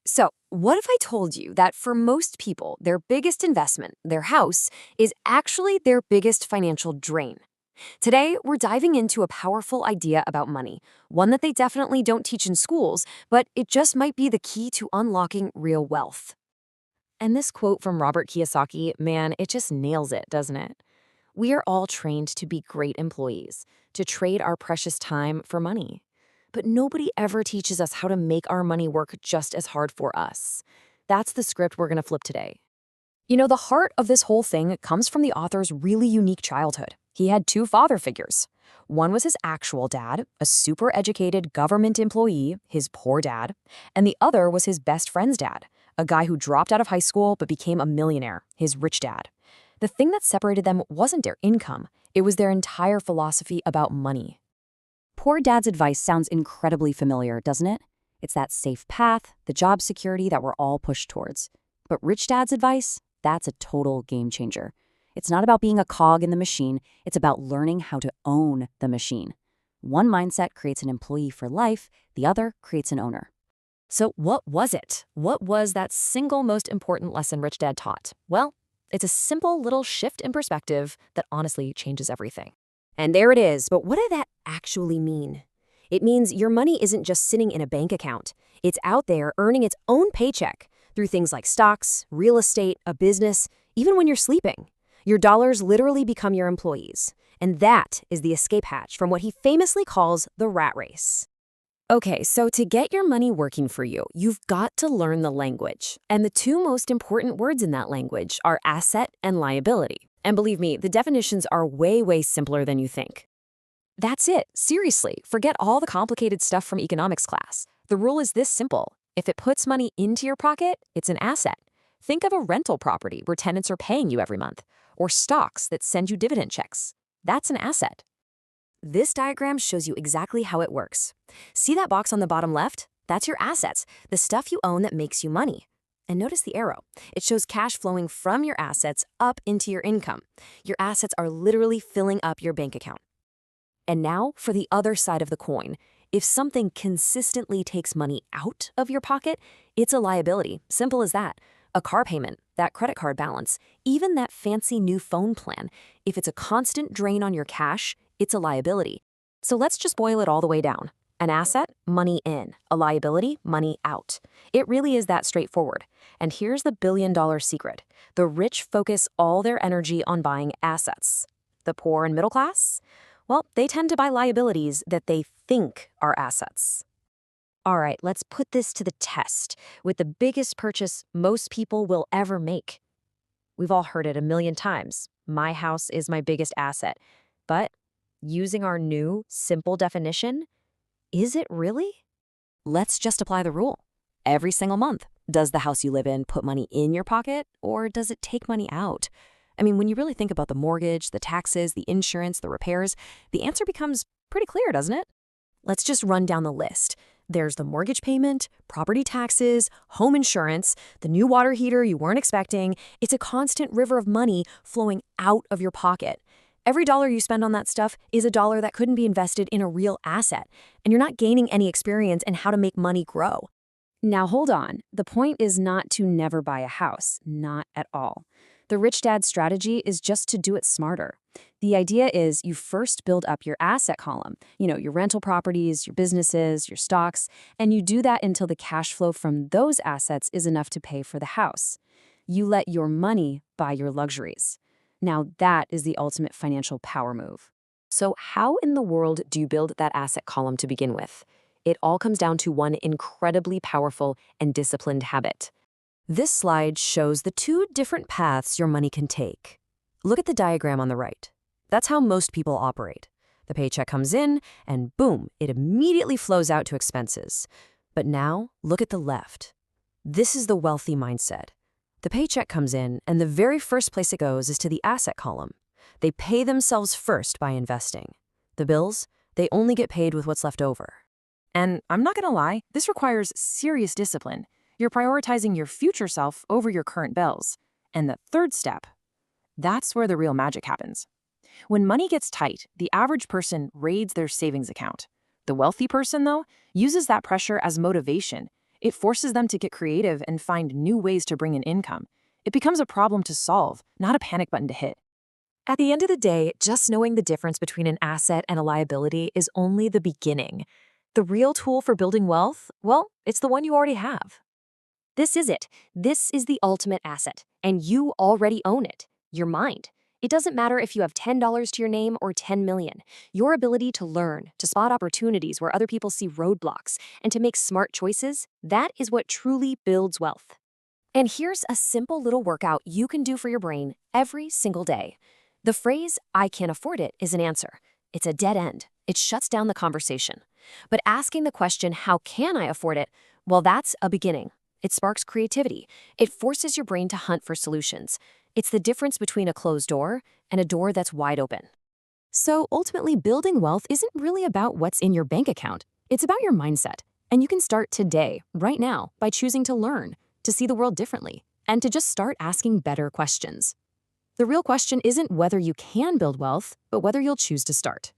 So, what if I told you that for most people, their biggest investment, their house, is actually their biggest financial drain? Today, we're diving into a powerful idea about money, one that they definitely don't teach in schools, but it just might be the key to unlocking real wealth. And this quote from Robert Kiyosaki, man, it just nails it, doesn't it? We are all trained to be great employees, to trade our precious time for money. But nobody ever teaches us how to make our money work just as hard for us. That's the script we're going to flip today. The heart of this whole thing comes from the author's really unique childhood. He had two father figures. One was his actual dad, a super educated government employee, his poor dad, and the other was his best friend's dad, a guy who dropped out of high school but became a millionaire, his rich dad. The thing that separated them wasn't their income, it was their entire philosophy about money. Poor dad's advice sounds incredibly familiar, doesn't it? It's that safe path, the job security that we're all pushed towards. But rich dad's advice, that's a total game changer. It's not about being a cog in the machine, it's about learning how to own the machine. One mindset creates an employee for life, the other creates an owner. So what was it? What was that single most important lesson Rich Dad taught? Well, it's a simple little shift in perspective that honestly changes everything. And there it is, but what did that actually mean? It means your money isn't just sitting in a bank account. It's out there earning its own paycheck through things like stocks, real estate, a business, even when you're sleeping. Your dollars literally become your employees. And that is the escape hatch from what he famously calls the rat race. Okay, so to get your money working for you, you've got to learn the language. And the two most important words in that language are asset and liability. And believe me, the definitions are way, way simpler than you think. That's it. Seriously, forget all the complicated stuff from economics class. The rule is this simple. If it puts money into your pocket, it's an asset. Think of a rental property where tenants are paying you every month, or stocks that send you dividend checks. That's an asset. This diagram shows you exactly how it works. See that box on the bottom left? That's your assets, the stuff you own that makes you money. And notice the arrow. It shows cash flowing from your assets up into your income. Your assets are literally filling up your bank account. And now for the other side of the coin. If something consistently takes money out of your pocket, it's a liability. Simple as that. A car payment, that credit card balance, even that fancy new phone plan. If it's a constant drain on your cash, it's a liability. So let's just boil it all the way down. An asset, money in. A liability, money out. It really is that straightforward. And here's the billion-dollar secret. The rich focus all their energy on buying assets. The poor and middle class? Well, they tend to buy liabilities that they think are assets. All right, let's put this to the test with the biggest purchase most people will ever make. We've all heard it a million times. My house is my biggest asset. But using our new, simple definition, is it really? Let's just apply the rule. Every single month, does the house you live in put money in your pocket, or does it take money out? I mean, when you really think about the mortgage, the taxes, the insurance, the repairs, the answer becomes pretty clear, doesn't it? Let's just run down the list. There's the mortgage payment, property taxes, home insurance, the new water heater you weren't expecting. It's a constant river of money flowing out of your pocket. Every dollar you spend on that stuff is a dollar that couldn't be invested in a real asset, and you're not gaining any experience in how to make money grow. Now hold on, the point is not to never buy a house, not at all. The rich dad's strategy is just to do it smarter. The idea is you first build up your asset column, your rental properties, your businesses, your stocks, and you do that until the cash flow from those assets is enough to pay for the house. You let your money buy your luxuries. Now that is the ultimate financial power move. So how in the world do you build that asset column to begin with? It all comes down to one incredibly powerful and disciplined habit. This slide shows the two different paths your money can take. Look at the diagram on the right. That's how most people operate. The paycheck comes in, and boom, it immediately flows out to expenses. But now, look at the left. This is the wealthy mindset. The paycheck comes in, and the very first place it goes is to the asset column. They pay themselves first by investing. The bills, they only get paid with what's left over. And I'm not gonna lie, this requires serious discipline. You're prioritizing your future self over your current bills. And the third step, that's where the real magic happens. When money gets tight, the average person raids their savings account. The wealthy person, though, uses that pressure as motivation. It forces them to get creative and find new ways to bring in income. It becomes a problem to solve, not a panic button to hit. At the end of the day, just knowing the difference between an asset and a liability is only the beginning. The real tool for building wealth, well, it's the one you already have. This is it. This is the ultimate asset, and you already own it, your mind. It doesn't matter if you have $10 to your name or 10 million. Your ability to learn, to spot opportunities where other people see roadblocks, and to make smart choices, that is what truly builds wealth. And here's a simple little workout you can do for your brain every single day. The phrase, "I can't afford it," is an answer. It's a dead end. It shuts down the conversation. But asking the question, "How can I afford it?" well, that's a beginning. It sparks creativity. It forces your brain to hunt for solutions. It's the difference between a closed door and a door that's wide open. So ultimately, building wealth isn't really about what's in your bank account. It's about your mindset. And you can start today, right now, by choosing to learn, to see the world differently, and to just start asking better questions. The real question isn't whether you can build wealth, but whether you'll choose to start.